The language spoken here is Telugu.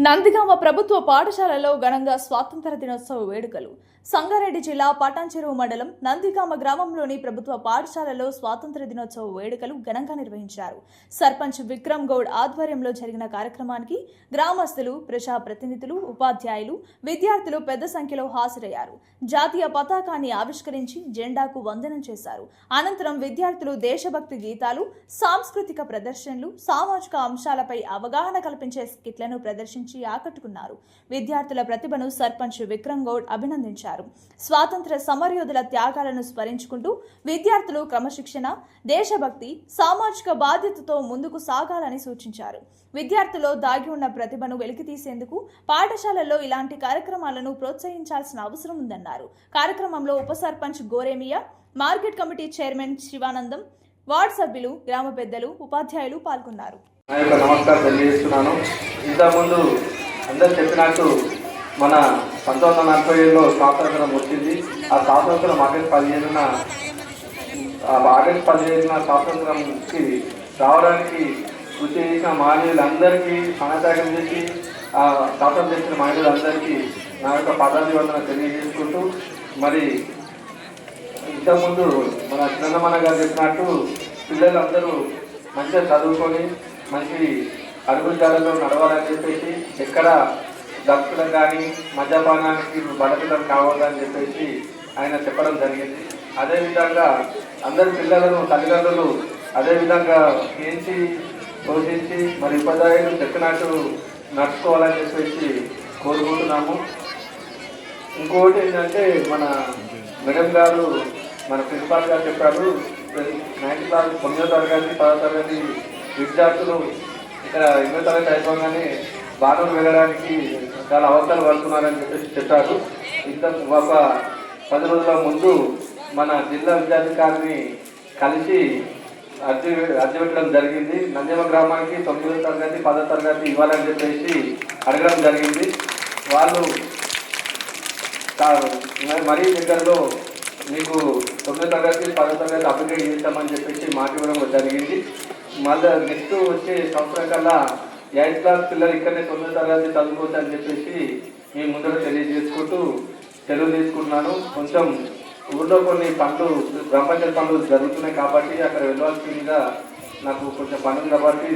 నందిగామ ప్రభుత్వ పాఠశాలలో ఘనంగా స్వాతంత్ర దినోత్సవ వేడుకలు. సంగారెడ్డి జిల్లా పటాన్చెరువు మండలం నందిగామ గ్రామంలోని ప్రభుత్వ పాఠశాలలో స్వాతంత్ర దినోత్సవ వేడుకలు ఘనంగా నిర్వహించారు. సర్పంచ్ విక్రమ్ గౌడ్ ఆధ్వర్యంలో జరిగిన కార్యక్రమానికి గ్రామస్తులు, ప్రజాప్రతినిధులు, ఉపాధ్యాయులు, విద్యార్థులు పెద్ద సంఖ్యలో హాజరయ్యారు. జాతీయ పతాకాన్ని ఆవిష్కరించి జెండాకు వందనం చేశారు. అనంతరం విద్యార్థులు దేశభక్తి గీతాలు, సాంస్కృతిక ప్రదర్శనలు, సామాజిక అంశాలపై అవగాహన కల్పించే స్కిట్లను ప్రదర్శించారు. ఆకట్టుకున్నారు. విద్యార్థుల ప్రతిభను సర్పంచ్ విక్రమ్ గౌడ్ అభినందించారు. స్వాతంత్ర సమరయోధుల త్యాగాలను స్మరించుకుంటూ విద్యార్థులు క్రమశిక్షణ, దేశభక్తి, సామాజిక బాధ్యతతో ముందుకు సాగాలని సూచించారు. విద్యార్థుల్లో దాగి ఉన్న ప్రతిభను వెలికితీసేందుకు పాఠశాలల్లో ఇలాంటి కార్యక్రమాలను ప్రోత్సహించాల్సిన అవసరం ఉందన్నారు. కార్యక్రమంలో ఉప sarpanch Goremiya, market committee chairman Sivanandam, ward సభ్యులు, గ్రామ పెద్దలు, ఉపాధ్యాయులు పాల్గొన్నారు. నమస్కారం తెలియజేస్తున్నాను. ఇంతకుముందు అందరు చెప్పినట్టు మన 1947లో స్వాతంత్రం వచ్చింది. ఆ స్వాతంత్రం ఆగస్టు 15న స్వాతంత్రంకి రావడానికి కృషి చేసిన మహనీయులందరికీ, సహాయత్యాగం చేసి ఆ స్వాతంత్రం చేసిన మహనీయులందరికీ నా యొక్క పదాభివందన తెలియజేసుకుంటూ, మరి ఇంతకుముందు మన చిన్నమ్మన్న గారు చెప్పినట్టు పిల్లలందరూ మంచిగా చదువుకొని మంచి అడుగుజాలలో నడవాలని చెప్పేసి, ఎక్కడ డ్రగ్స్లకు కానీ మద్యపానానికి బలపిల్లలు కావాలని చెప్పేసి ఆయన చెప్పడం జరిగింది. అదేవిధంగా అందరి పిల్లలను తల్లిదండ్రులు అదేవిధంగా పెంచి పోషించి మరి ఉపాధ్యాయులు చెప్పినట్టు నడుచుకోవాలని చెప్పేసి కోరుకుంటున్నాము. ఇంకోటి ఏంటంటే, మన మేడం గారు, మన ప్రిన్సిపాల్ గారు చెప్పారు, 9th క్లాస్ 9వ తరగతి 10వ తరగతి విద్యార్థులు ఇక్కడ 8వ తరగతి అయిపోగానే బాణూరు వెళ్ళడానికి చాలా అవసరాలు పడుతున్నారని చెప్పేసి చెప్పారు. ఇంత ఒక 10 రోజుల ముందు మన జిల్లా విద్యాధికారిని కలిసి అర్జీ పెట్టడం జరిగింది. నంద్యాల గ్రామానికి 9వ తరగతి 10వ తరగతి ఇవ్వాలని చెప్పేసి అడగడం జరిగింది. వాళ్ళు మరీ దగ్గరలో మీకు 9వ తరగతి 10వ తరగతి అప్డేట్ చేస్తామని చెప్పేసి మాట ఇవ్వడం జరిగింది. మళ్ళీ నెక్స్ట్ వచ్చే సంవత్సరం కల్లా 8th క్లాస్ పిల్లలు ఇక్కడనే 9వ తరగతి చదువుకోవచ్చు అని చెప్పేసి మీ ముందర తెలియజేసుకుంటూ సెలవు తీసుకుంటున్నాను. కొంచెం ఊళ్ళో కొన్ని పనులు, గ్రామ పంచాయతీ పనులు జరుగుతున్నాయి కాబట్టి అక్కడ వెళ్ళాల్సిందిగా నాకు కొంచెం పనులు కాబట్టి